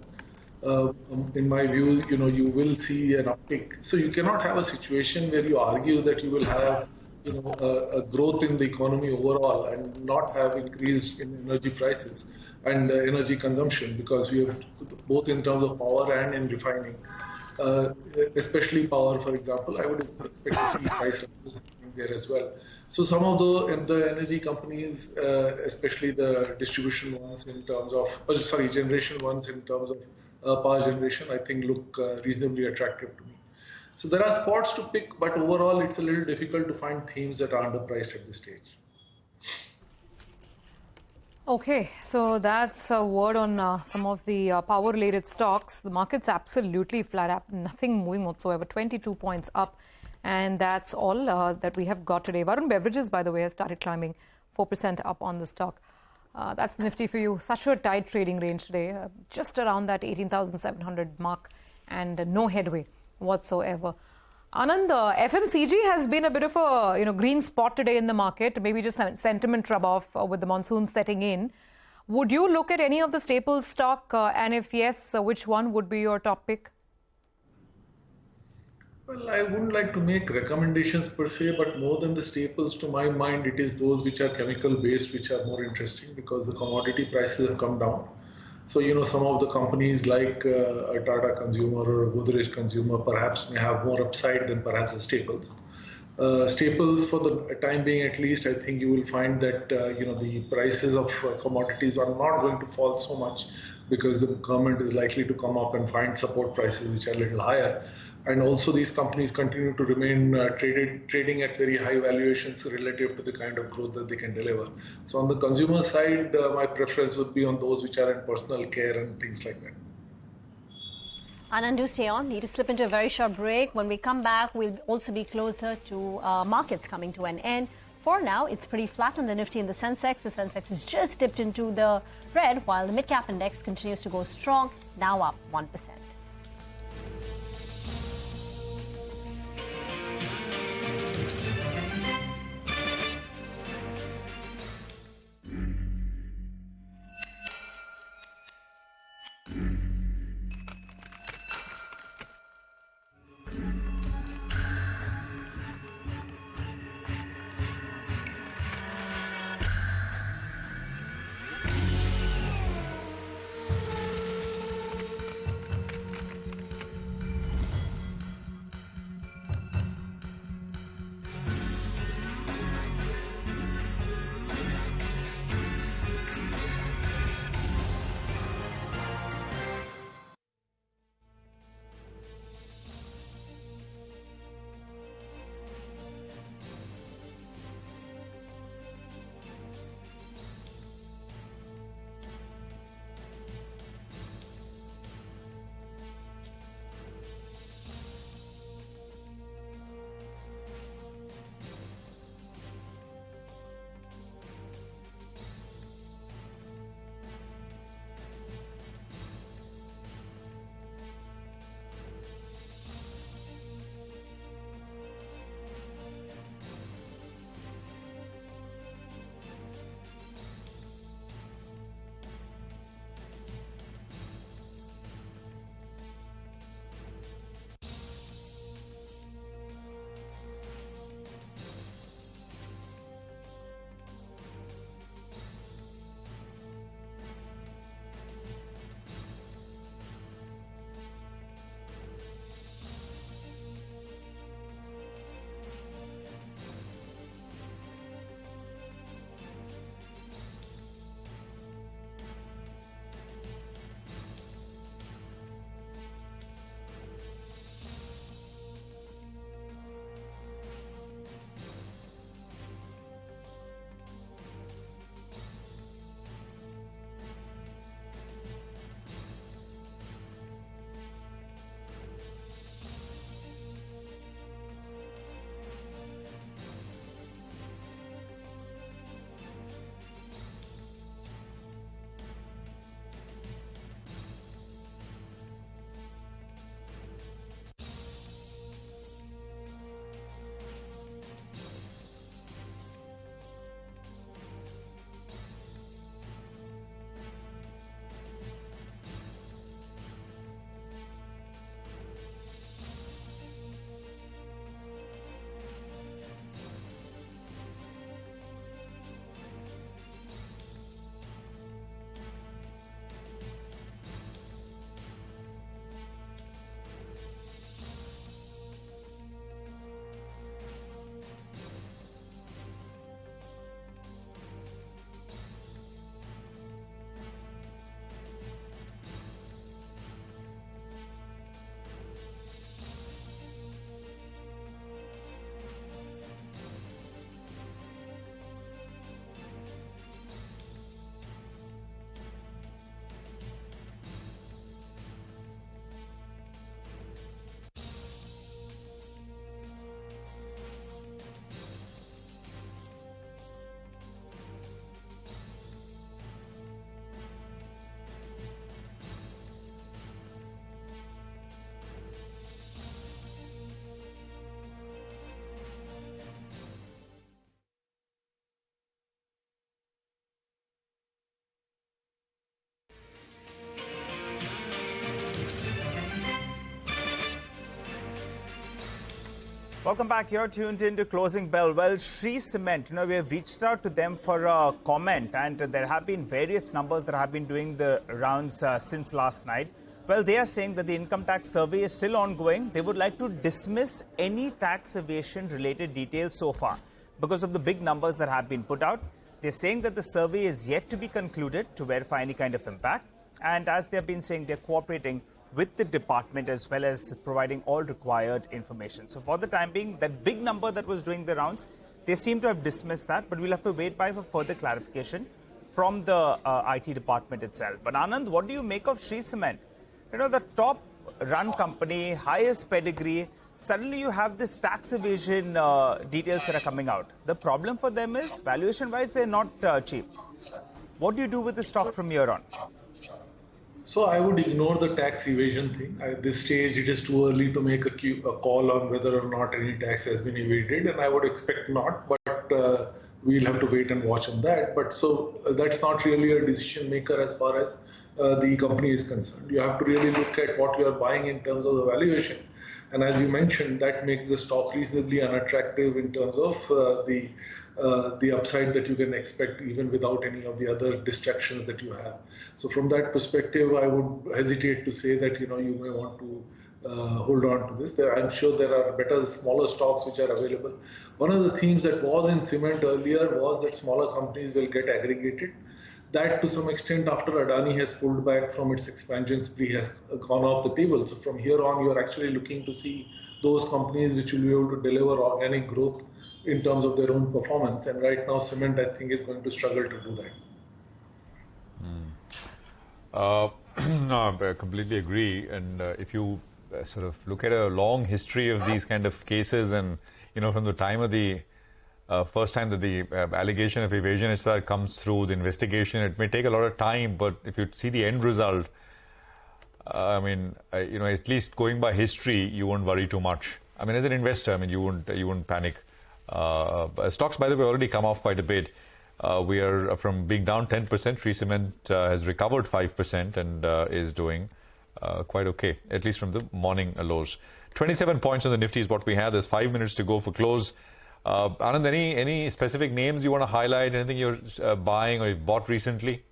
In my view, you will see an uptick. So you cannot have a situation where you argue that you will have, a growth in the economy overall and not have increase in energy prices and energy consumption, because we have both in terms of power and in refining. Especially power, for example, I would expect to see price rises there as well. So some of the energy companies, especially the distribution ones in terms of, generation ones in terms of power generation, I think look reasonably attractive to me. So there are spots to pick, but overall it's a little difficult to find themes that are underpriced at this stage. Okay, so that's a word on some of the power-related stocks. The market's absolutely flat up, nothing moving whatsoever, 22 points up. And that's all that we have got today. Varun Beverages, by the way, has started climbing 4% up on the stock. That's Nifty for you. Such a tight trading range today, just around that 18,700 mark, and no headway whatsoever. Anand, FMCG has been a bit of a green spot today in the market. Maybe just sentiment rub-off with the monsoon setting in. Would you look at any of the staples stock? And if yes, which one would be your top pick? Well, I wouldn't like to make recommendations per se, but more than the staples, to my mind, it is those which are chemical based which are more interesting, because the commodity prices have come down. So, some of the companies like Tata Consumer or Godrej Consumer perhaps may have more upside than perhaps the staples. Staples, for the time being at least, I think you will find that, the prices of commodities are not going to fall so much, because the government is likely to come up and find support prices which are a little higher. And also these companies continue to remain trading at very high valuations relative to the kind of growth that they can deliver. So on the consumer side, my preference would be on those which are in personal care and things like that. Anand, do stay on. Need to slip into a very short break. When we come back, we'll also be closer to markets coming to an end. For now, it's pretty flat on the Nifty and the sensex. The sensex has just dipped into the red, while the mid-cap index continues to go strong, now up 1%. Welcome back. You're tuned in to Closing Bell. Well, Shree Cement, we have reached out to them for a comment, and there have been various numbers that have been doing the rounds since last night. Well, they are saying that the income tax survey is still ongoing. They would like to dismiss any tax evasion related details so far because of the big numbers that have been put out. They're saying that the survey is yet to be concluded to verify any kind of impact. And as they've been saying, they're cooperating with the department as well as providing all required information. So for the time being, that big number that was doing the rounds, they seem to have dismissed that, but we'll have to wait for further clarification from the IT department itself. But Anand, what do you make of Shree Cement? The top run company, highest pedigree, suddenly you have this tax evasion details that are coming out. The problem for them is, valuation-wise, they're not cheap. What do you do with the stock from here on? So I would ignore the tax evasion thing. At this stage, it is too early to make a call on whether or not any tax has been evaded, and I would expect not, but we'll have to wait and watch on that. But so that's not really a decision maker as far as the company is concerned. You have to really look at what you are buying in terms of the valuation. And as you mentioned, that makes the stock reasonably unattractive in terms of the upside that you can expect even without any of the other distractions that you have. So from that perspective, I would hesitate to say that you may want to hold on to this. I'm sure there are better, smaller stocks which are available. One of the themes that was in cement earlier was that smaller companies will get aggregated. That to some extent after Adani has pulled back from its expansion spree has gone off the table. So from here on, you're actually looking to see those companies which will be able to deliver organic growth in terms of their own performance. And right now, cement, I think, is going to struggle to do that. No, I completely agree. And if you sort of look at a long history of these kind of cases and, from the time of the first time that the allegation of evasion itself comes through the investigation, it may take a lot of time, but if you see the end result, at least going by history, you won't worry too much. As an investor, you wouldn't panic. Stocks, by the way, already come off quite a bit. We are from being down 10%. Shree Cement has recovered 5% and is doing quite okay, at least from the morning lows. 27 points on the Nifty is what we have. There's 5 minutes to go for close. Anand, any specific names you want to highlight? Anything you're buying or you've bought recently?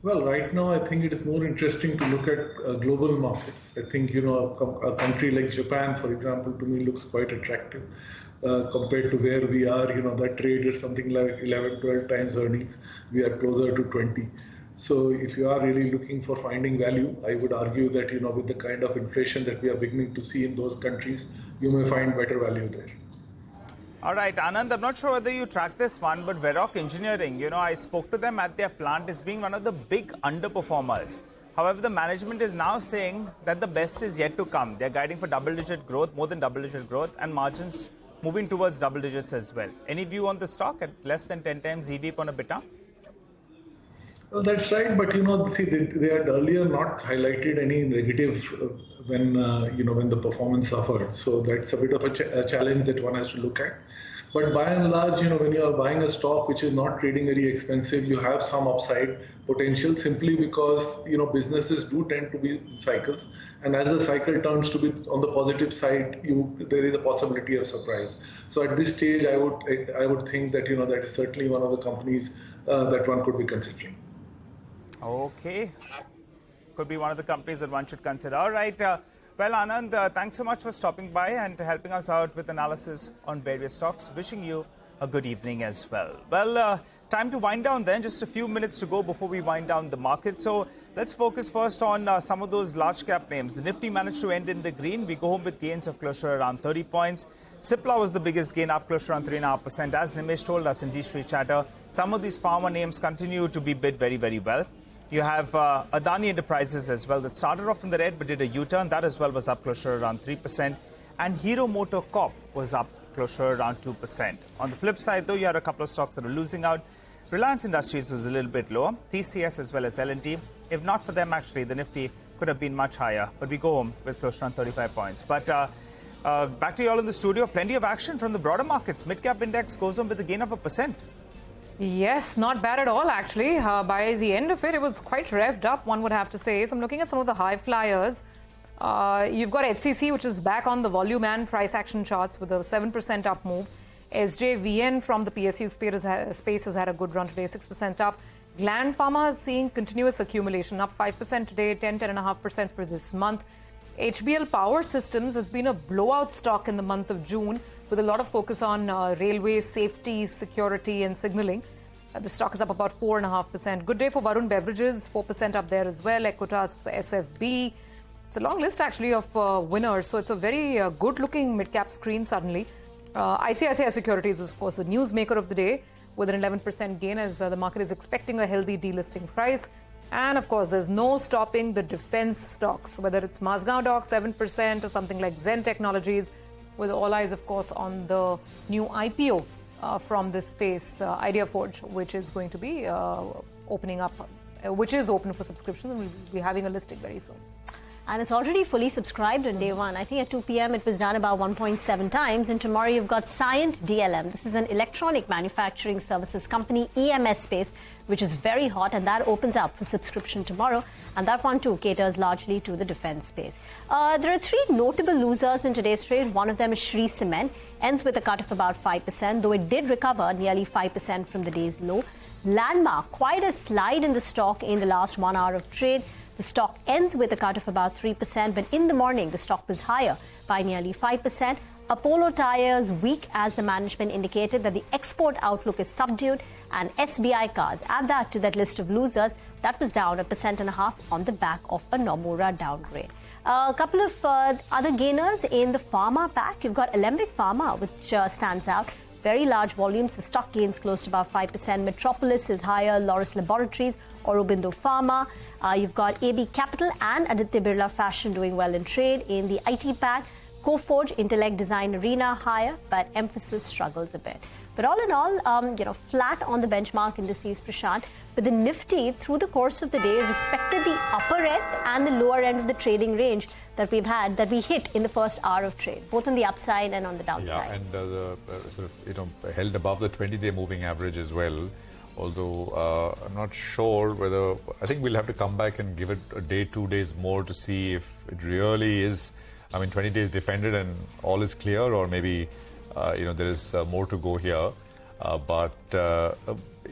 Well, right now, I think it is more interesting to look at global markets. I think, a country like Japan, for example, to me looks quite attractive compared to where we are. That trade is something like 11, 12 times earnings. We are closer to 20. So if you are really looking for finding value, I would argue that, with the kind of inflation that we are beginning to see in those countries, you may find better value there. All right, Anand, I'm not sure whether you track this one, but Varroc Engineering, I spoke to them at their plant as being one of the big underperformers. However, the management is now saying that the best is yet to come. They're guiding for double-digit growth, more than double-digit growth, and margins moving towards double digits as well. Any view on the stock at less than 10 times EV on EBITDA? Well, that's right, but see, they had earlier not highlighted any negative when the performance suffered. So that's a bit of a challenge that one has to look at. But by and large, when you are buying a stock which is not trading very expensive, you have some upside potential simply because businesses do tend to be in cycles, and as the cycle turns to be on the positive side, there is a possibility of surprise. So at this stage, I would think that that is certainly one of the companies that one could be considering. Okay. Could be one of the companies that one should consider. All right. Well, Anand, thanks so much for stopping by and helping us out with analysis on various stocks. Wishing you a good evening as well. Well, time to wind down then. Just a few minutes to go before we wind down the market. So let's focus first on some of those large cap names. The Nifty managed to end in the green. We go home with gains of closer around 30 points. Cipla was the biggest gain, up closer around 3.5%. As Nimesh told us in D-Street Chatter, some of these pharma names continue to be bid very, very well. You have Adani Enterprises as well that started off in the red but did a U-turn. That as well was up closer around 3%. And Hero MotoCorp was up closer around 2%. On the flip side, though, you had a couple of stocks that are losing out. Reliance Industries was a little bit lower. TCS as well as L&T. If not for them, actually, the Nifty could have been much higher. But we go home with closer around 35 points. But back to you all in the studio. Plenty of action from the broader markets. Mid-cap index goes on with a gain of 1%. Yes, not bad at all, actually. By the end of it, it was quite revved up, one would have to say. So I'm looking at some of the high flyers. You've got HCC, which is back on the volume and price action charts with a 7% up move. SJVN from the PSU space has had a good run today, 6% up. Gland Pharma is seeing continuous accumulation, up 5% today, 10.5% for this month. HBL Power Systems has been a blowout stock in the month of June with a lot of focus on railway safety, security and signaling. The stock is up about 4.5%. Good day for Varun Beverages, 4% up there as well. Equitas, SFB. It's a long list actually of winners, so it's a very good-looking mid-cap screen suddenly. ICICI Securities was, of course, the newsmaker of the day with an 11% gain as the market is expecting a healthy delisting price. And, of course, there's no stopping the defense stocks, whether it's Mazgaon Dock, 7%, or something like Zen Technologies, with all eyes, of course, on the new IPO from this space, Idea Forge, which is going to be opening up, which is open for subscription, and we'll be having a listing very soon. And it's already fully subscribed on day one. I think at 2 p.m. it was done about 1.7 times. And tomorrow you've got Cyient DLM. This is an electronic manufacturing services company, EMS space, which is very hot. And that opens up for subscription tomorrow. And that one too caters largely to the defense space. There are three notable losers in today's trade. One of them is Shree Cement. Ends with a cut of about 5%, though it did recover nearly 5% from the day's low. Landmark, quite a slide in the stock in the last 1 hour of trade. The stock ends with a cut of about 3%, but in the morning, the stock was higher by nearly 5%. Apollo Tyres weak as the management indicated that the export outlook is subdued, and SBI Cards, add that to that list of losers, that was down 1.5% on the back of a Nomura downgrade. A couple of other gainers in the pharma pack. You've got Alembic Pharma, which stands out. Very large volumes. The stock gains close to about 5%. Metropolis is higher. Loris Laboratories, Aurobindo Pharma. You've got AB Capital and Aditya Birla Fashion doing well in trade. In the IT pack, Coforge, Intellect Design Arena higher, but Emphasis struggles a bit. But all in all, flat on the benchmark indices, Prashant. But the Nifty, through the course of the day, respected the upper end and the lower end of the trading range that we've had, that we hit in the first hour of trade, both on the upside and on the downside. Yeah, and held above the 20-day moving average as well. Although I'm not sure whether, I think we'll have to come back and give it a day, 2 days more to see if it really is, 20 days defended and all is clear, or maybe, there is more to go here.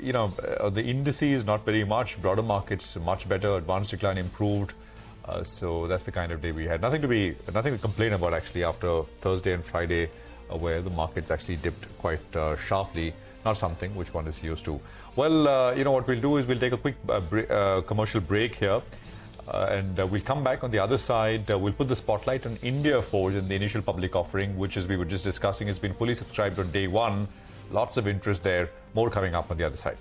The indices not very much, broader markets much better, advanced decline improved. So that's the kind of day we had. Nothing to complain about actually after Thursday and Friday, where the markets actually dipped quite sharply. Not something which one is used to. Well, what we'll do is we'll take a quick commercial break here. And we'll come back on the other side. We'll put the spotlight on India Forge in the initial public offering, which, as we were just discussing, has been fully subscribed on day one. Lots of interest there. More coming up on the other side.